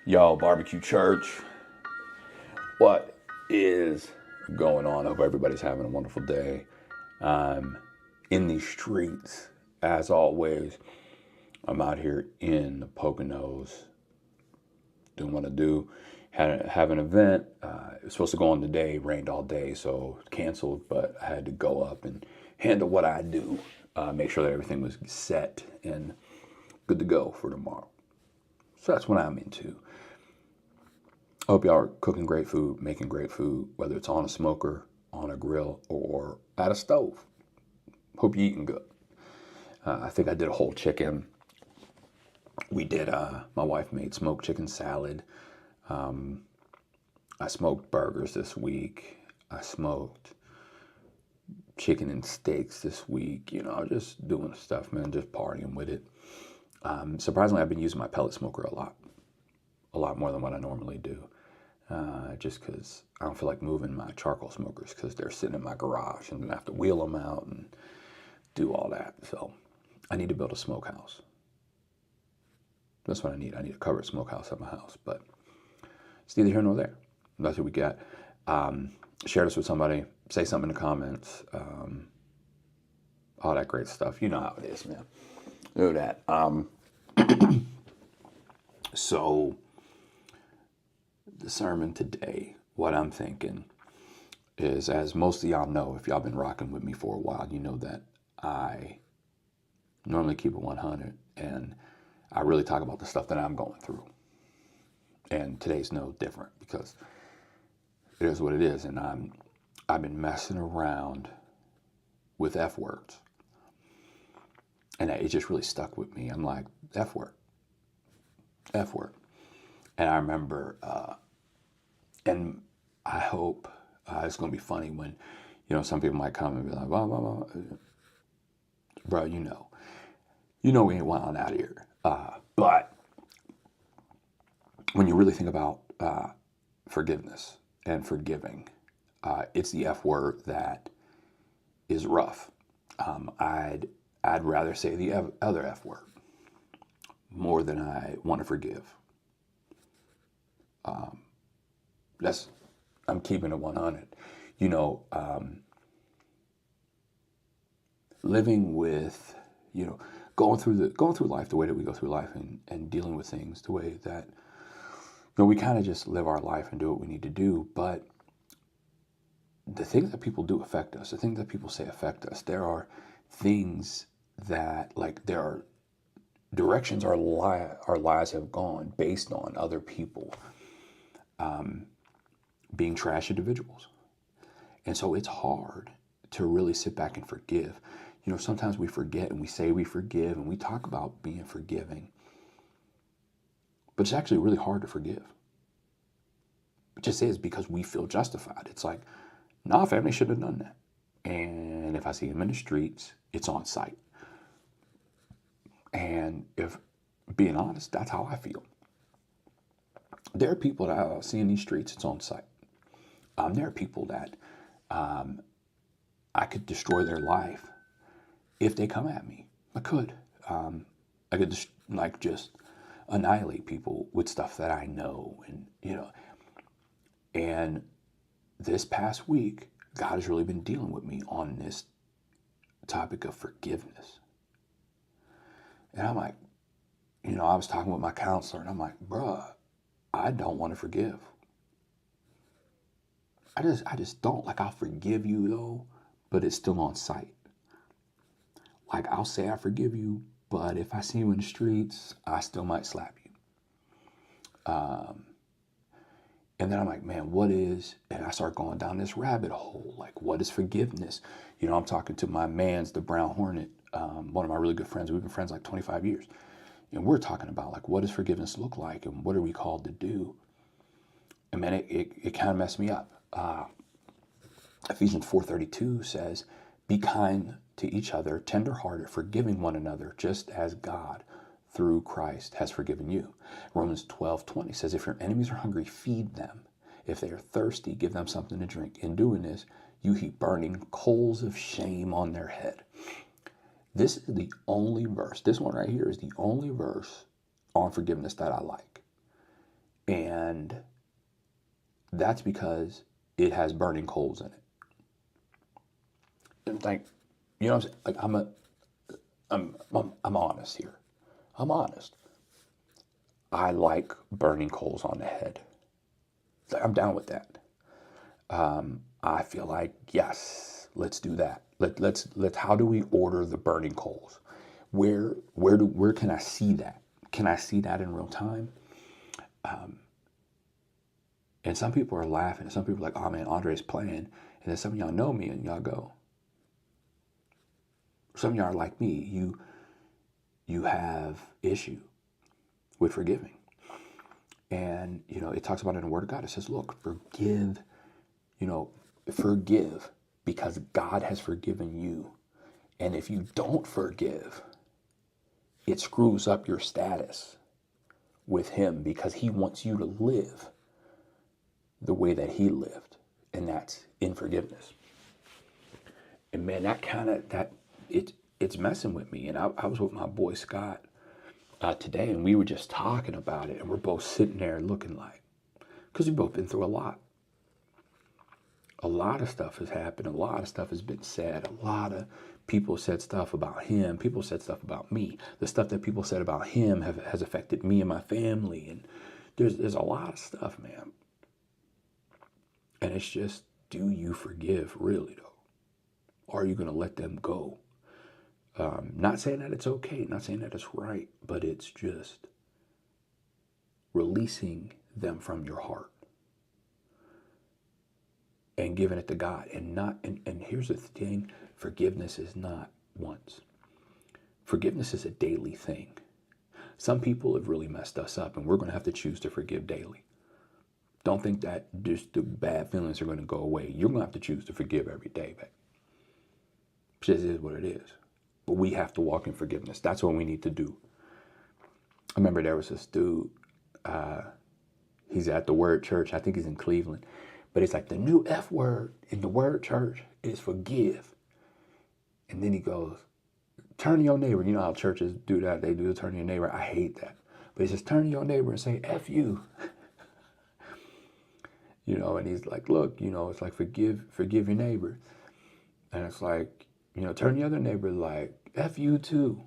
Yo, Barbecue Church, what is going on? I hope everybody's having a wonderful day. I'm in these streets, as always. I'm out here in the Poconos doing what I do. Have an event. It was supposed to go on today, rained all day, so canceled, but I had to go up and handle what I do, make sure that everything was set and good to go for tomorrow. So that's what I'm into. I hope y'all are cooking great food, making great food, whether it's on a smoker, on a grill, or at a stove. Hope you're eating good. I think I did a whole chicken. My wife made smoked chicken salad. I smoked burgers this week. I smoked chicken and steaks this week. Just doing stuff, man, just partying with it. Surprisingly, I've been using my pellet smoker a lot more than what I normally do. Just because I don't feel like moving my charcoal smokers because they're sitting in my garage and then I have to wheel them out and do all that. So I need to build a smokehouse. That's what I need. I need a covered smokehouse at my house, but it's neither here nor there. That's what we got. Share this with somebody. Say something in the comments. All that great stuff. You know how it is, man. Do that. So the sermon today, what I'm thinking is, as most of y'all know, if y'all been rocking with me for a while, you know that I normally keep it 100 and I really talk about the stuff that I'm going through. And today's no different because it is what it is. And I've been messing around with F words. And it just really stuck with me. I'm like, F word. F word. And I remember, and I hope it's going to be funny when, some people might come and be like, blah, blah, blah. Bro, you know we ain't wilding out here. But when you really think about forgiveness and forgiving, it's the F word that is rough. I'd rather say the other F word more than I want to forgive. I'm keeping it 100. Living with, going through life the way that we go through life and dealing with things the way that, we kind of just live our life and do what we need to do. But the things that people do affect us, the things that people say affect us. There are things that, there are directions our lives have gone based on other people being trash individuals. And so it's hard to really sit back and forgive. Sometimes we forget and we say we forgive and we talk about being forgiving. But it's actually really hard to forgive. It just is because we feel justified. It's like, nah, family shouldn't have done that. And if I see them in the streets, it's on sight. And if being honest, that's how I feel. There are people that I see in these streets, it's on sight. There are people that I could destroy their life if they come at me. I could. I could just annihilate people with stuff that I know. And this past week, God has really been dealing with me on this topic of forgiveness. And I'm like, I was talking with my counselor and I'm like, bruh, I don't want to forgive. I just don't. I'll forgive you though, but it's still on sight. I'll say I forgive you, but if I see you in the streets, I still might slap you. And then I'm like, man, what is, and I start going down this rabbit hole. What is forgiveness? I'm talking to my mans, the Brown Hornet, one of my really good friends. We've been friends 25 years. And we're talking about what does forgiveness look like and what are we called to do? And man, it kind of messed me up. Ephesians 4:32 says, be kind to each other, tenderhearted, forgiving one another, just as God through Christ has forgiven you. Romans 12:20 says, if your enemies are hungry, feed them. If they are thirsty, give them something to drink. In doing this, you heap burning coals of shame on their head. This is the only verse, this one right here is the only verse on forgiveness that I like. And that's because it has burning coals in it. And like, you know what I'm saying? Like I'm honest here. I'm honest. I like burning coals on the head. Like, I'm down with that. I feel like, yes, let's do that. Let's how do we order the burning coals? Where can I see that? Can I see that in real time? And some people are laughing, and some people are like, oh man, Andre's playing. And then some of y'all know me and y'all go. Some of y'all are like me. You have issue with forgiving. And, you know, it talks about it in the Word of God. It says, look, forgive, forgive because God has forgiven you. And if you don't forgive, it screws up your status with him because he wants you to live the way that he lived. And that's in forgiveness. And man, it's messing with me. And I was with my boy Scott today, and we were just talking about it, and we're both sitting there looking like, because we've both been through a lot. A lot of stuff has happened. A lot of stuff has been said. A lot of people said stuff about him. People said stuff about me. The stuff that people said about him has affected me and my family. And there's a lot of stuff, man. And it's just, do you forgive really, though? Or are you going to let them go? Not saying that it's okay, not saying that it's right, but it's just releasing them from your heart and giving it to God. And here's the thing, forgiveness is not once. Forgiveness is a daily thing. Some people have really messed us up, and we're going to have to choose to forgive daily. Don't think that just the bad feelings are going to go away. You're going to have to choose to forgive every day, babe. It just is what it is. But we have to walk in forgiveness. That's what we need to do. I remember there was this dude, he's at the Word Church. I think he's in Cleveland. But it's like the new F word in the Word Church is forgive. And then he goes, turn to your neighbor. You know how churches do that. They do turn to your neighbor. I hate that. But he says, turn to your neighbor and say, F you. You know, and he's like, look, you know, it's like forgive your neighbor. And it's like, you know, turn the other neighbor like, F you too.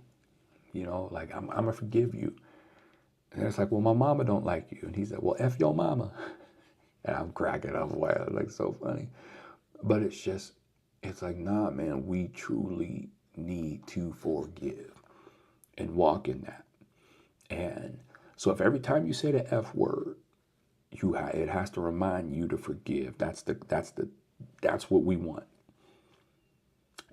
You know, like, I'm going to forgive you. And it's like, well, my mama don't like you. And he said, well, F your mama. And I'm cracking up. Wow, like, so funny. But it's just, it's like, nah, man, we truly need to forgive and walk in that. And so if every time you say the F word, it has to remind you to forgive. That's what we want.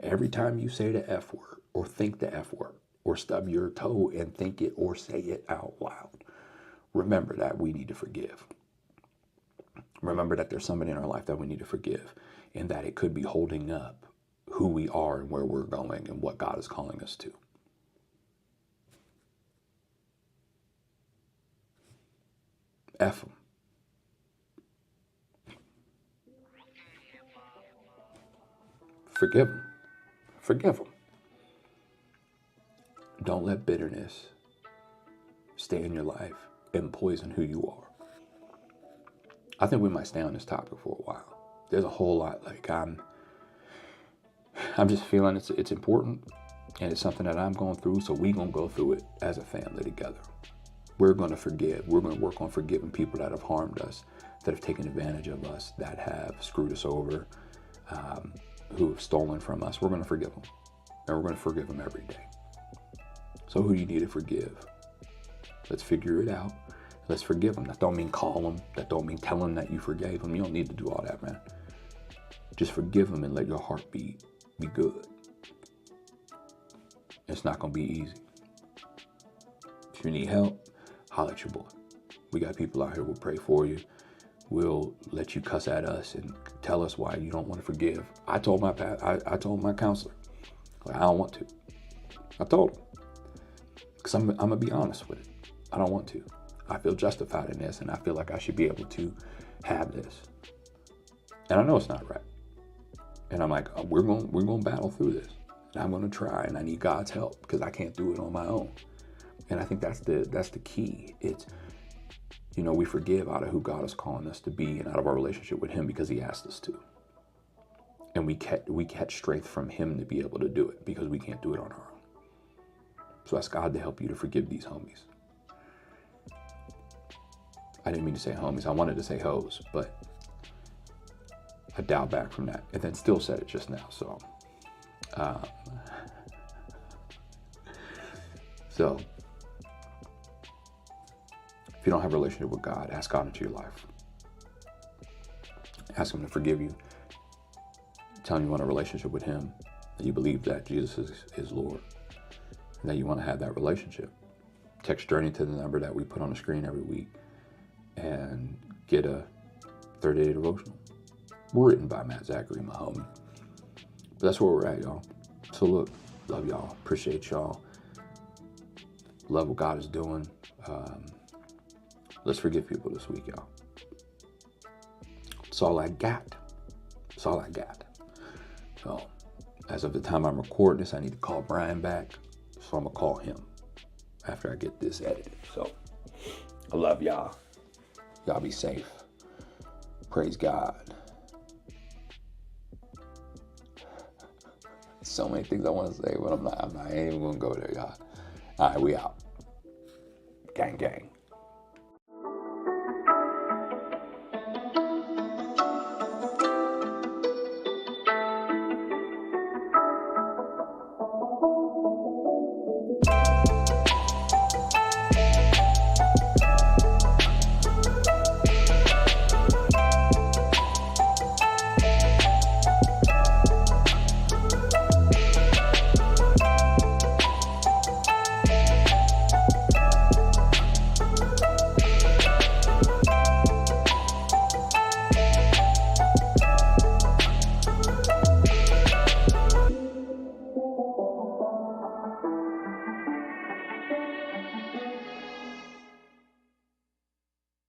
Every time you say the F word or think the F word or stub your toe and think it or say it out loud, remember that we need to forgive. Remember that there's somebody in our life that we need to forgive, and that it could be holding up who we are and where we're going and what God is calling us to. F them. Forgive them. Forgive them. Don't let bitterness stay in your life and poison who you are. I think we might stay on this topic for a while. There's a whole lot. Like, I'm just feeling it's important, and it's something that I'm going through. So we're gonna go through it as a family together. We're gonna forgive. We're gonna work on forgiving people that have harmed us, that have taken advantage of us, that have screwed us over, who have stolen from us. We're gonna forgive them, and we're gonna forgive them every day. So who do you need to forgive? Let's figure it out. Let's forgive them. That don't mean call them. That don't mean tell them that you forgave them. You don't need to do all that, man. Just forgive them and let your heart be good. It's not going to be easy. If you need help, holler at your boy. We got people out here who will pray for you. We'll let you cuss at us and tell us why you don't want to forgive. I told my counselor, like, I don't want to. I told him. Because I'm going to be honest with it. I don't want to. I feel justified in this, and I feel like I should be able to have this. And I know it's not right. And I'm like, we're going to battle through this. And I'm going to try, and I need God's help because I can't do it on my own. And I think that's the key. It's we forgive out of who God is calling us to be and out of our relationship with him because he asked us to. And we catch strength from him to be able to do it because we can't do it on our own. So ask God to help you to forgive these homies. I didn't mean to say homies. I wanted to say hoes, but I dialed back from that and then still said it just now. So if you don't have a relationship with God, ask God into your life. Ask him to forgive you. Tell him you want a relationship with him, that you believe that Jesus is Lord, and that you want to have that relationship. Text Journey to the number that we put on the screen every week and get a 30-day devotional written by Matt Zachary, my homie. But that's where we're at, y'all. So look, love y'all. Appreciate y'all. Love what God is doing. Let's forgive people this week, y'all. That's all I got. That's all I got. So, as of the time I'm recording this, I need to call Brian back. So I'm going to call him after I get this edited. So, I love y'all. Y'all be safe. Praise God. So many things I want to say, but I'm not. I ain't even going to go there, y'all. All right, we out. Gang, gang.